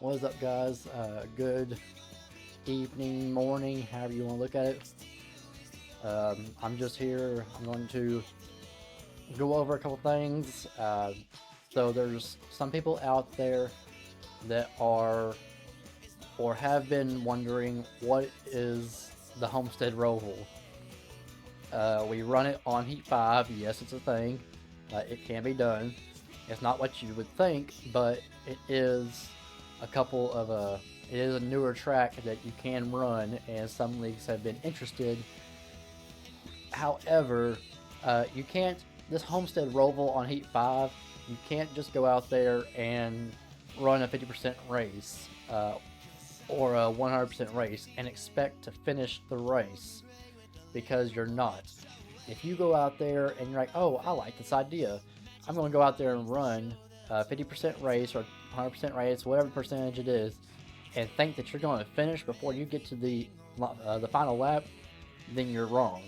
What is up, guys? Good evening, morning, however you want to look at it. I'm just here. I'm going to go over a couple things. So there's some people out there that are or have been wondering what is the Homestead Roval. We run it on Heat 5. Yes, it's a thing. It can be done. It's not what you would think, but it is it is a newer track that you can run, and some leagues have been interested. However, you can't. This Homestead Roval on Heat 5, you can't just go out there and run a 50% race or a 100% race and expect to finish the race, because you're not. If you go out there and you're like, oh, I like this idea, I'm going to go out there and run a 50% race or 100% race, whatever percentage it is, and think that you're going to finish before you get to the final lap, then you're wrong.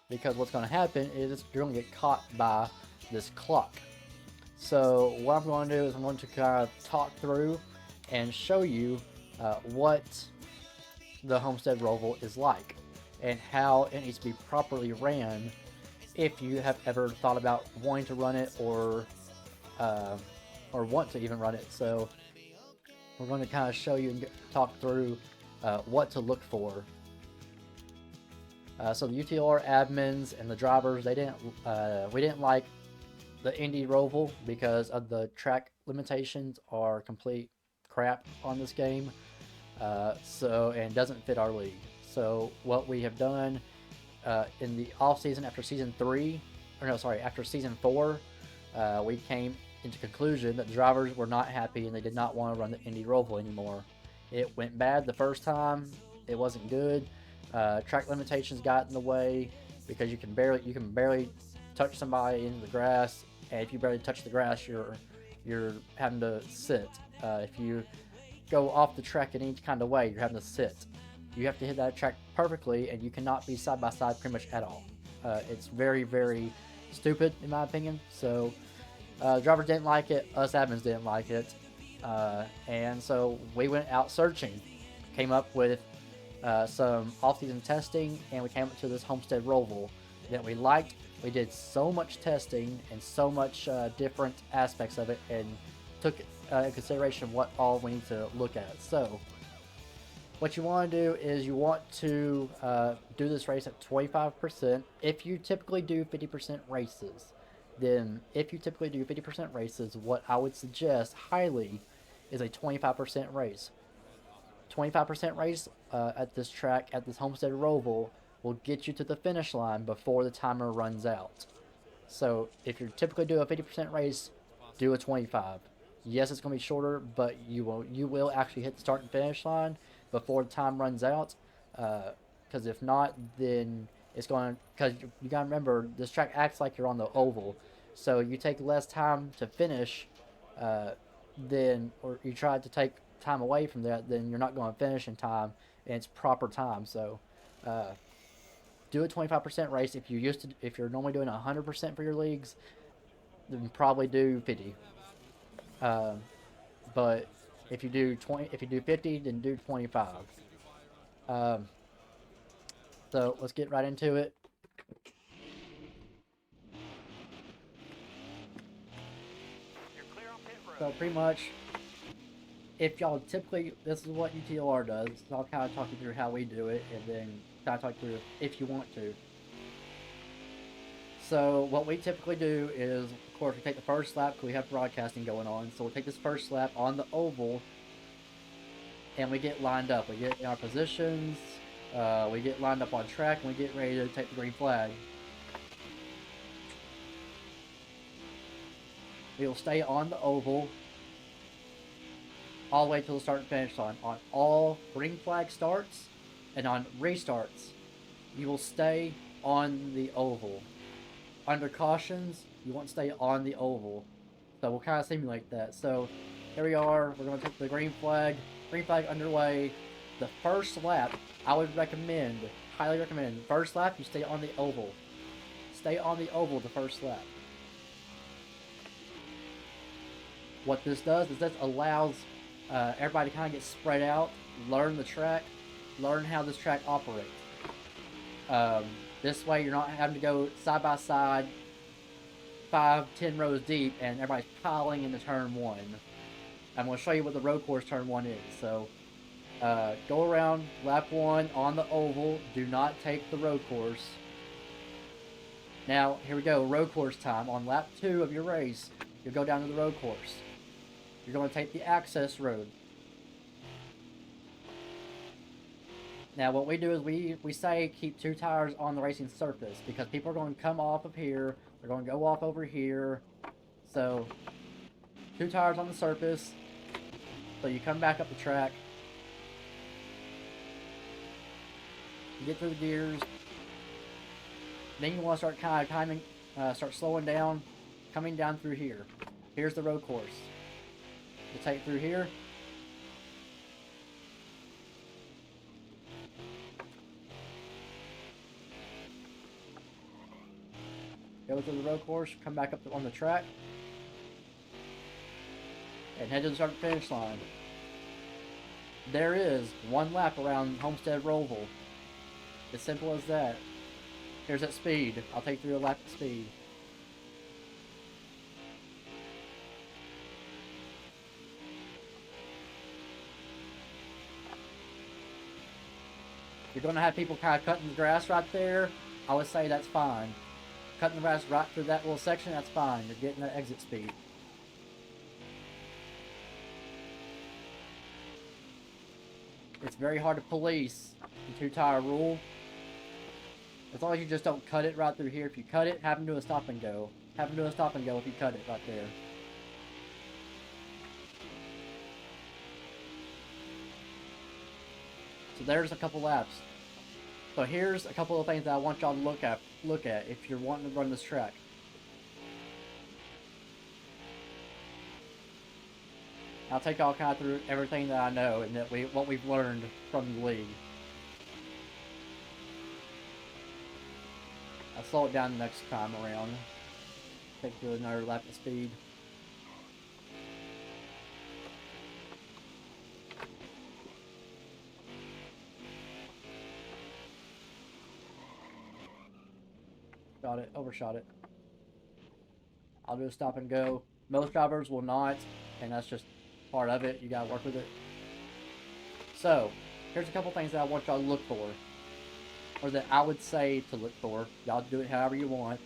Because what's going to happen is you're going to get caught by this clock. So what I'm going to do is I'm going to kind of talk through and show you what the Homestead Roval is like and how it needs to be properly ran if you have ever thought about wanting to run it or want to even run it. So we're going to kind of show you and talk through what to look for. So the UTLR admins and the drivers, we didn't like the Indy Roval because of the track limitations are complete crap on this game. And doesn't fit our league. So what we have done in the off season after season 4, we came into conclusion that the drivers were not happy and they did not want to run the Indy Roval anymore. It went bad the first time. It wasn't good. Track limitations got in the way because you can barely touch somebody in the grass, and if you barely touch the grass, you're having to sit. If you go off the track in any kind of way, you're having to sit. You have to hit that track perfectly, and you cannot be side by side pretty much at all. It's very, very stupid in my opinion. So drivers didn't like it, us admins didn't like it, and so we went out searching, came up with some off-season testing, and we came up to this Homestead Roval that we liked. We did so much testing and so much different aspects of it, and took in consideration what all we need to look at. So what you want to do is you want to do this race at 25%. If you typically do 50% races, what I would suggest highly is a 25% race. 25% race at this track, at this Homestead Roval, will get you to the finish line before the timer runs out. So if you typically do a 50% race, do a 25. Yes, it's going to be shorter, but you will actually hit the start and finish line before the time runs out. Because if not, then it's going to, because you got to remember, this track acts like you're on the oval. So you take less time to finish, or you try to take time away from that, then you're not going to finish in time, and it's proper time. So do a 25% race. If you're normally doing 100% for your leagues, then probably do 50. But if you do 50, then do 25. So let's get right into it. So pretty much, if y'all typically, this is what UTLR does. So I'll kind of talk you through how we do it, and then kind of talk you through if you want to. So what we typically do is, of course, we take the first lap because we have broadcasting going on. So we'll take this first lap on the oval, and we get lined up. We get in our positions. We get lined up on track, and we get ready to take the green flag. We will stay on the oval all the way till the start and finish line. On all green flag starts and on restarts, you will stay on the oval. Under cautions, you won't stay on the oval. So we'll kind of simulate that. So here we are. We're going to take the green flag. Green flag underway. The first lap, I would recommend, highly recommend, first lap, you stay on the oval. Stay on the oval the first lap. What this does is this allows everybody kind of gets spread out, learn the track, learn how this track operates. Um, this way, you're not having to go side by side, 5, 10 rows deep, and everybody's piling into turn one. I'm going to show you what the road course turn one is. So, go around lap one on the oval. Do not take the road course. Now, here we go. Road course time. On lap 2 of your race, you'll go down to the road course. You're going to take the access road. Now, what we do is we say keep 2 tires on the racing surface because people are going to come off of here. They're going to go off over here. So, 2 tires on the surface. So you come back up the track. You get through the gears. Then you want to start kind of timing, start slowing down, coming down through here. Here's the road course. You take through here. Go through the road course, come back up on the track, and head to the start finish line. There is 1 lap around Homestead Roval. As simple as that. Here's that speed. I'll take through a lap of speed. You're going to have people kind of cutting the grass right there. I would say that's fine. Cutting the grass right through that little section, that's fine. You're getting that exit speed. It's very hard to police the 2-tire rule. As long as you just don't cut it right through here. If you cut it, have them do a stop and go. Have them do a stop and go if you cut it right there. So there's a couple laps. So here's a couple of things that I want y'all to look at if you're wanting to run this track. I'll take y'all kind of through everything that I know and what we've learned from the league. I'll slow it down the next time around. Take through another lap of speed. Shot it, overshot it. I'll do a stop and go. Most drivers will not, and that's just part of it. You gotta work with it. So, here's a couple things that I want y'all to look for. Or that I would say to look for. Y'all do it however you want.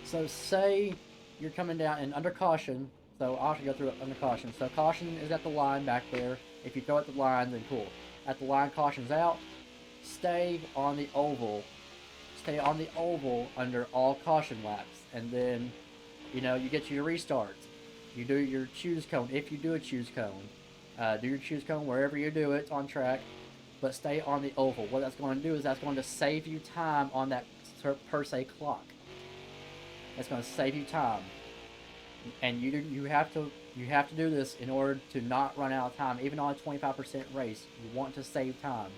So say you're coming down and under caution. So I'll actually go through it under caution. So caution is at the line back there. If you throw at the line, then cool. At the line, caution's out. Stay on the oval. Stay on the oval under all caution laps. And then, you get to your restart. You do your choose cone, if you do a choose cone. Do your choose cone wherever you do it on track. But stay on the oval. What that's going to do is that's going to save you time on that per se clock. That's going to save you time, and you have to do this in order to not run out of time. Even on a 25% race, you want to save time.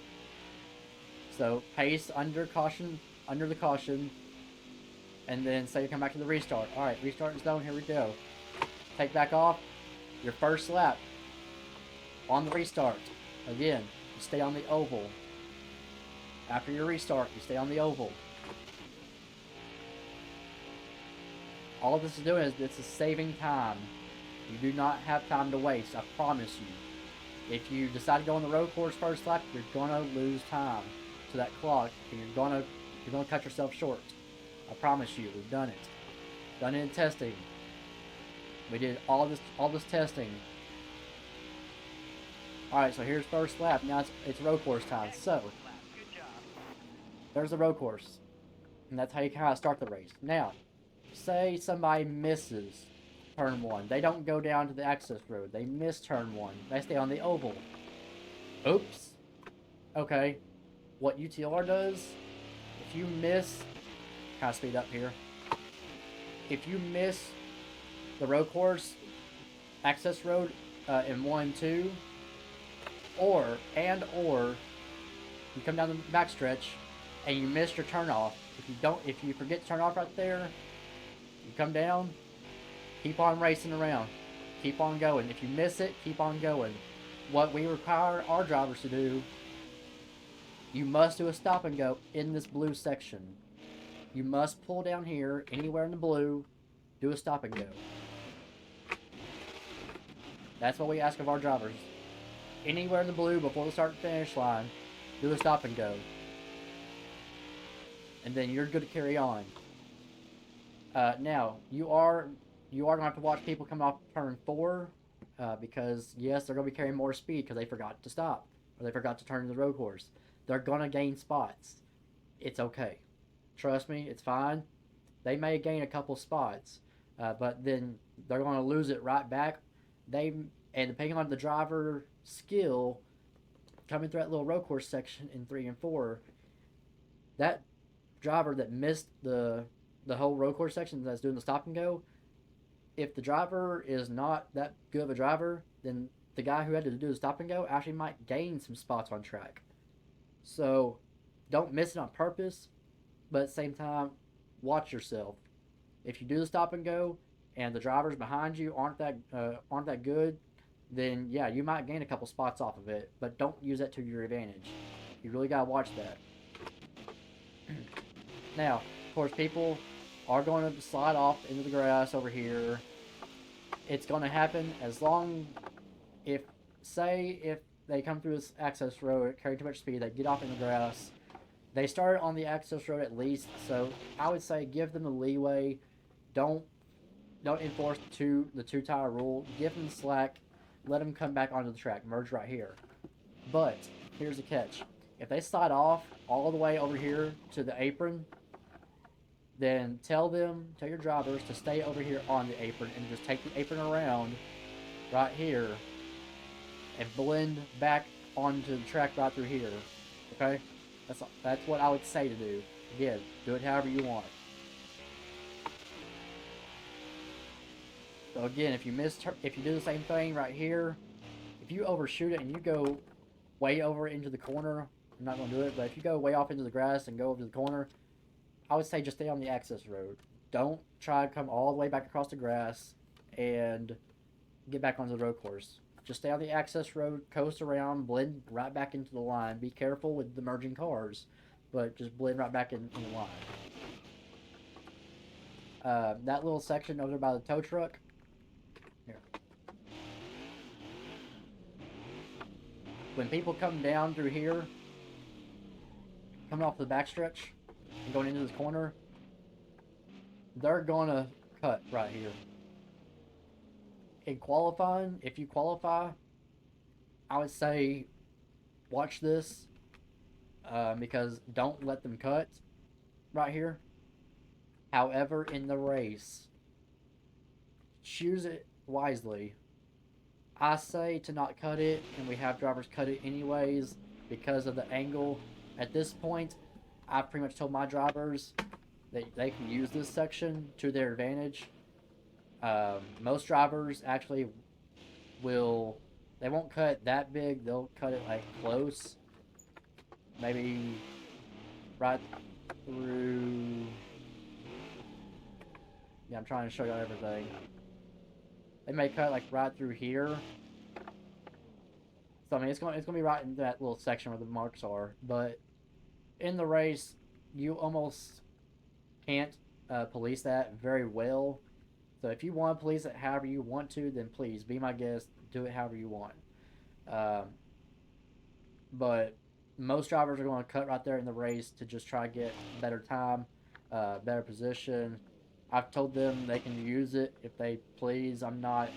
So pace under the caution, and then say you come back to the restart. All right, restart zone. Here we go. Take back off. Your first lap on the restart. Again. You stay on the oval. After your restart, you stay on the oval. All this is doing is this is saving time. You do not have time to waste, I promise you. If you decide to go on the road course first lap, you're gonna lose time to that clock, and you're gonna cut yourself short. I promise you, we've done it. Done it in testing. We did all this testing. Alright, so here's first lap. Now it's road course time. So, there's the road course. And that's how you kind of start the race. Now, say somebody misses turn 1. They don't go down to the access road. They miss turn 1. They stay on the oval. Oops. Okay. What UTLR does, if you miss... Kind of speed up here. If you miss the road course, access road in 1 and 2... Or you come down the backstretch and you miss your turnoff. If you forget to turn off right there, you come down, keep on racing around. keep on going. If you miss it, keep on going. What we require our drivers to do, you must do a stop and go in this blue section. You must pull down here, anywhere in the blue, do a stop and go. That's what we ask of our drivers. Anywhere in the blue before the start and finish line, do a stop and go. And then you're good to carry on. Now, you are going to have to watch people come off turn 4 because, yes, they're going to be carrying more speed because they forgot to stop or they forgot to turn the road course. They're going to gain spots. It's okay. Trust me, it's fine. They may gain a couple spots, but then they're going to lose it right back. And depending on the driver skill, coming through that little road course section in 3 and 4, that driver that missed the whole road course section that's doing the stop and go, if the driver is not that good of a driver, then the guy who had to do the stop and go actually might gain some spots on track. So don't miss it on purpose, but at the same time, watch yourself. If you do the stop and go and the drivers behind you aren't that good, then yeah, you might gain a couple spots off of it, but don't use that to your advantage. You really gotta watch that. Now, of course, people are going to slide off into the grass over here. It's going to happen as long if they come through this access road, carry too much speed, they get off in the grass. They started on the access road at least, so I would say give them the leeway. Don't enforce the two-tire rule. Give them slack. Let them come back onto the track. Merge right here. But here's the catch. If they slide off all the way over here to the apron, then tell your drivers to stay over here on the apron and just take the apron around right here and blend back onto the track right through here. Okay? That's what I would say to do. Again, do it however you want. So again, if you do the same thing right here, if you overshoot it and you go way over into the corner, I'm not going to do it, but if you go way off into the grass and go over to the corner, I would say just stay on the access road. Don't try to come all the way back across the grass and get back onto the road course. Just stay on the access road, coast around, blend right back into the line. Be careful with the merging cars, but just blend right back in the line. That little section over there by the tow truck, here. When people come down through here, coming off the backstretch, and going into this corner, they're gonna cut right here. In qualifying, if you qualify, I would say watch this because don't let them cut right here. However, in the race, choose it wisely. I say to not cut it, and we have drivers cut it anyways because of the angle. At this point, I've pretty much told my drivers that they can use this section to their advantage. Most drivers actually they won't cut that big, they'll cut it like close. Maybe right through, yeah, I'm trying to show you everything. They may cut like right through here. So I mean, it's going to be right in that little section where the marks are, but in the race, you almost can't police that very well. So if you want to police it however you want to, then please be my guest. Do it however you want. But most drivers are going to cut right there in the race to just try to get better time, better position. I've told them they can use it if they please. I'm not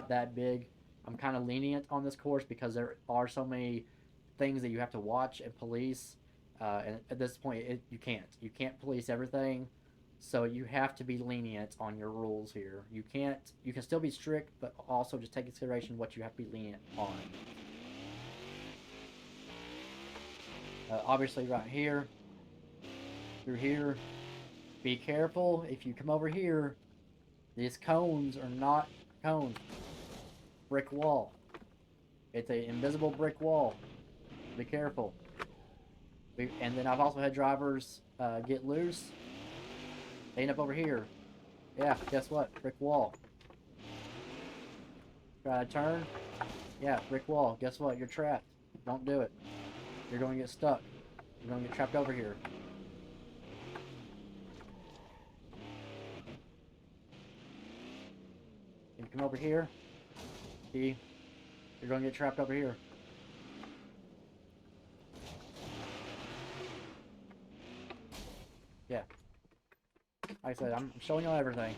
that big. I'm kind of lenient on this course because there are so many things that you have to watch and police. And at this point, you can't police everything, so you have to be lenient on your rules here. You can still be strict, but also just take into consideration what you have to be lenient on. Obviously, right here, through here, be careful. If you come over here, these cones are not cones. Brick wall. It's an invisible brick wall. Be careful. And then I've also had drivers get loose. They end up over here. Yeah, guess what? Brick wall. Try to turn. Yeah, brick wall. Guess what? You're trapped. Don't do it. You're going to get stuck. You're going to get trapped over here. Can you come over here? See? You're going to get trapped over here. Yeah. Like I said, I'm showing you everything.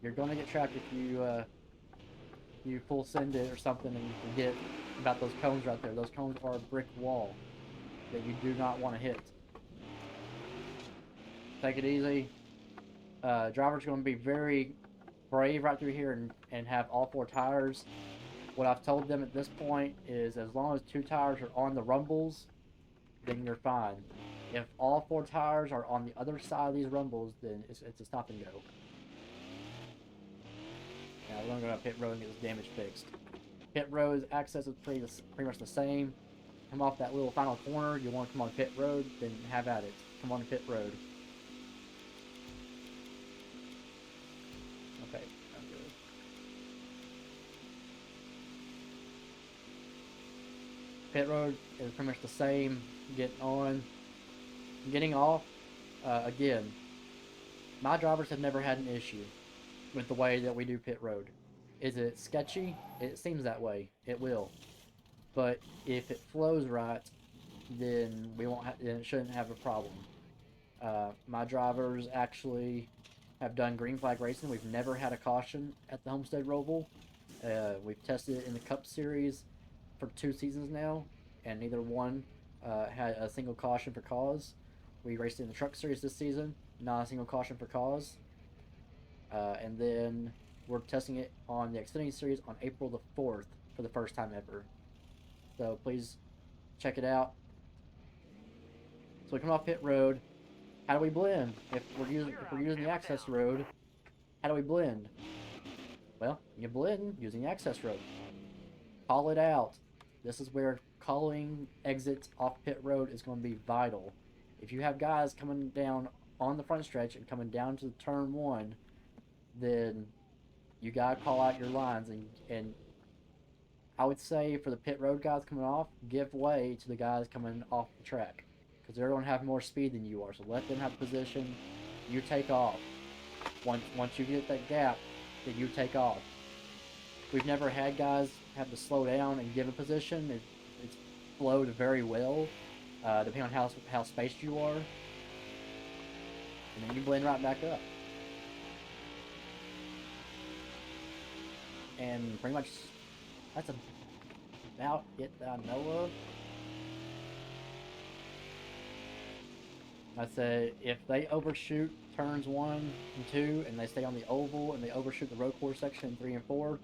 You're going to get trapped if you full send it or something and you forget about those cones right there. Those cones are a brick wall that you do not want to hit. Take it easy. Driver's going to be very brave right through here and have all 4 tires. What I've told them at this point is as long as 2 tires are on the rumbles, then you're fine. If all 4 tires are on the other side of these rumbles, then it's a stop and go. Now we're going to go to pit road and get this damage fixed. Pit road's access is pretty much the same. Come off that little final corner, you want to come on pit road, then have at it. Come on pit road. Okay, I'm good. Pit road is pretty much the same. Getting off. Again, my drivers have never had an issue with the way that we do pit road. Is it sketchy? It seems that way. It will. But if it flows right, then then it shouldn't have a problem. My drivers actually have done green flag racing. We've never had a caution at the Homestead Roval. We've tested it in the Cup Series for 2 seasons now, and neither one had a single caution for cause. We raced it in the Truck Series this season, not a single caution for cause. And then we're testing it on the Xfinity Series on April the 4th for the first time ever. So please check it out. So we come off pit road. How do we blend? If we're using the access road, how do we blend? Well, you blend using the access road. Call it out. This is where calling exits off pit road is going to be vital. If you have guys coming down on the front stretch and coming down to turn 1, then you gotta call out your lines, and I would say for the pit road guys coming off, give way to the guys coming off the track, because they're going to have more speed than you are. So let them have position. You take off. Once you get that gap, then you take off. We've never had guys have to slow down and give a position. It's flowed very well, depending on how spaced you are, and then you blend right back up. And pretty much that's about it that I know of. I said if they overshoot turns 1 and 2 and they stay on the oval and they overshoot the road course section in 3 and 4,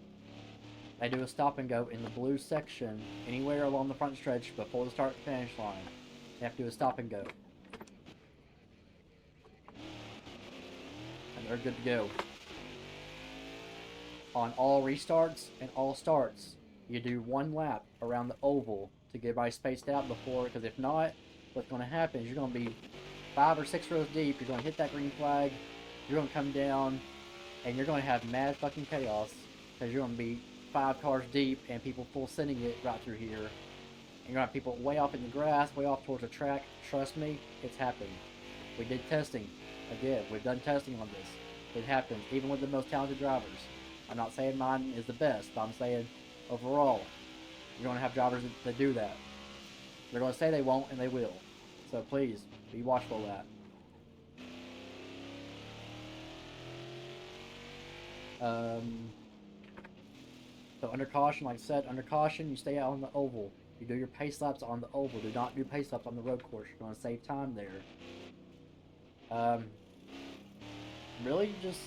they do a stop and go in the blue section anywhere along the front stretch before the start and finish line. They have to do a stop and go. And they're good to go. On all restarts and all starts, you do 1 lap around the oval to get everybody spaced out before, because if not, what's going to happen is you're going to be 5 or 6 rows deep, you're going to hit that green flag, you're going to come down, and you're going to have mad fucking chaos, because you're going to be 5 cars deep and people full sending it right through here. And you're going to have people way off in the grass, way off towards the track. Trust me, it's happened. We did testing. Again, we've done testing on this. It happens, even with the most talented drivers. I'm not saying mine is the best, but I'm saying overall, you're going to have drivers that do that. They're going to say they won't, and they will. So please, be watchful of that. So under caution, like I said, under caution, you stay out on the oval. You do your pace laps on the oval. Do not do pace laps on the road course. You're going to save time there. Really just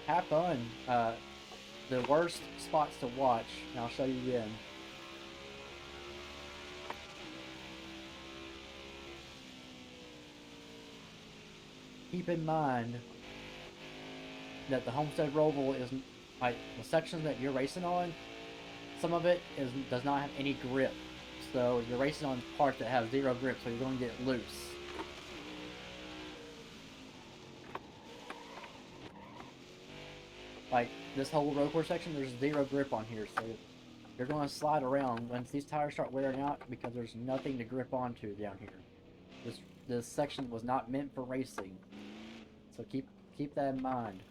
have fun. The worst spots to watch, and I'll show you again. Keep in mind that the Homestead Roval is like the sections that you're racing on. Some of it does not have any grip, so you're racing on parts that have 0 grip, so you're going to get loose. Like this whole road course section, there's zero grip on here, so you're going to slide around once these tires start wearing out because there's nothing to grip onto down here. This section was not meant for racing, so keep that in mind.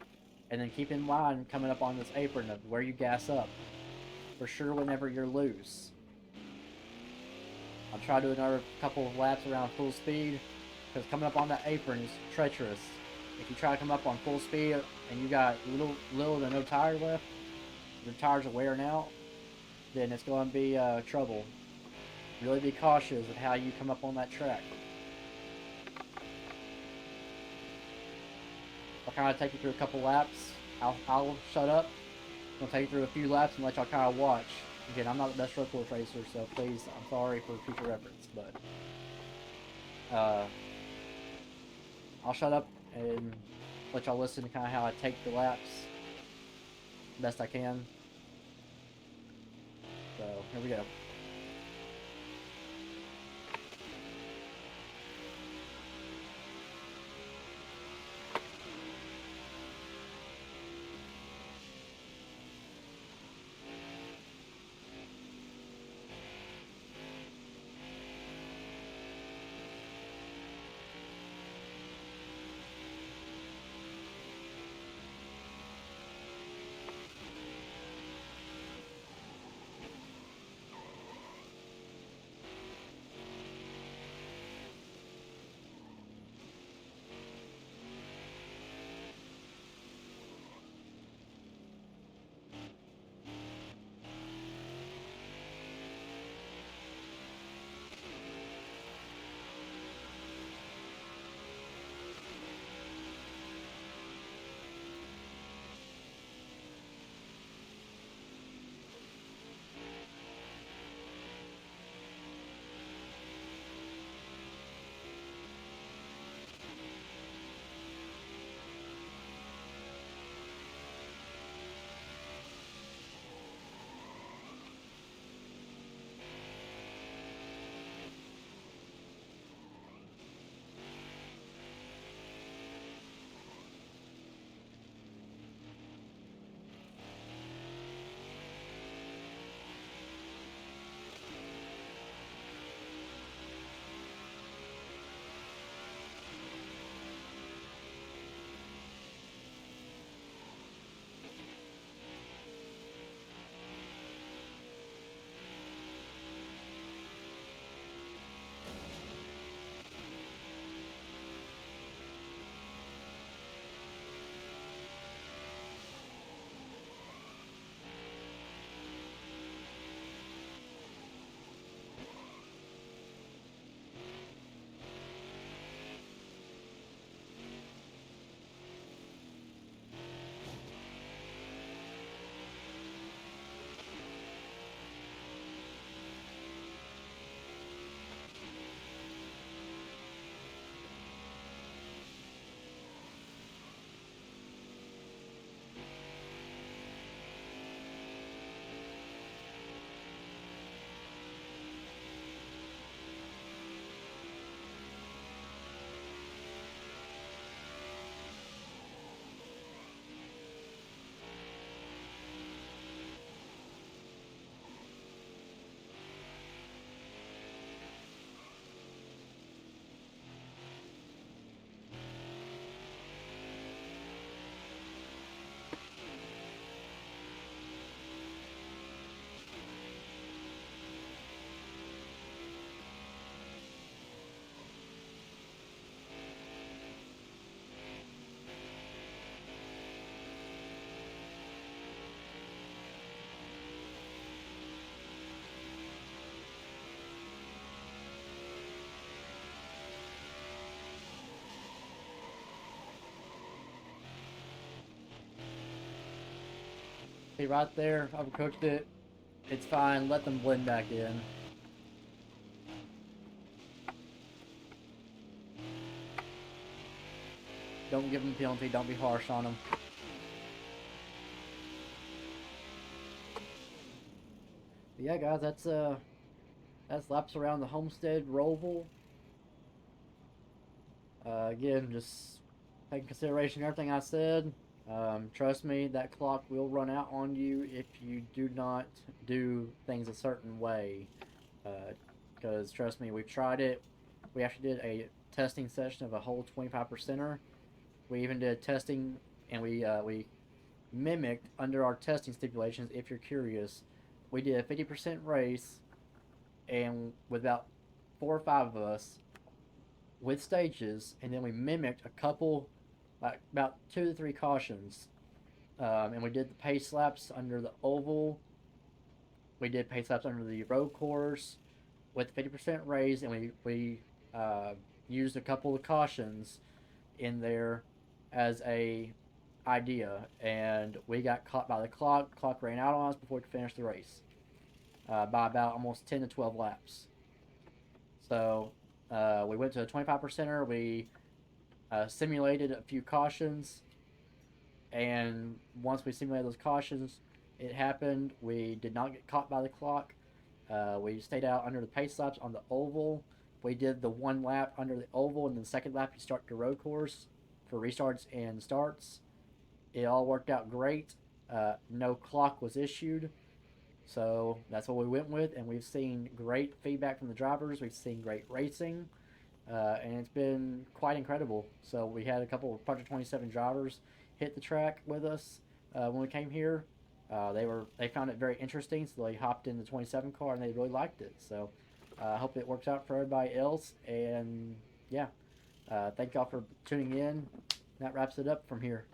And then keep in mind coming up on this apron of where you gas up. For sure whenever you're loose. I'll try to do another couple of laps around full speed, because coming up on that apron is treacherous. If you try to come up on full speed and you got little to no tire left, your tires are wearing out, then it's going to be trouble. Really be cautious of how you come up on that track. I'll kind of take you through a couple laps. I'll shut up. I'll take you through a few laps and let y'all kind of watch. Again, I'm not the best road course racer, so please, I'm sorry for future reference, but I'll shut up and let y'all listen to kind of how I take the laps best I can. So here we go. See right there, I've cooked it. It's fine. Let them blend back in. Don't give them a penalty. Don't be harsh on them. But yeah, guys, that's laps around the Homestead Roval. Again, just taking consideration of everything I said. Trust me, that clock will run out on you if you do not do things a certain way. Because trust me, we've tried it. We actually did a testing session of a whole 25 percenter. We even did testing, and we mimicked under our testing stipulations. If you're curious, we did a 50% race, and with about 4 or 5 of us with stages, and then we mimicked a couple, like about 2 to 3 cautions, and we did the pace laps under the oval. We did pace laps under the road course with 50% raise, and we used a couple of cautions in there as a idea, and we got caught by the clock. Clock ran out on us before we could finish the race by about almost 10 to 12 laps. So we went to a 25 percenter. We simulated a few cautions, and once we simulated those cautions, it happened. We did not get caught by the clock. We stayed out under the pace laps on the oval. We did the 1 lap under the oval, and then the second lap you start the road course for restarts and starts. It all worked out great. No clock was issued, so that's what we went with, and we've seen great feedback from the drivers. We've seen great racing, and it's been quite incredible. So we had a couple of Project 27 drivers hit the track with us when we came here. They found it very interesting, so they hopped in the 27 car and they really liked it. So I hope it works out for everybody else. And yeah, thank y'all for tuning in. That wraps it up from here.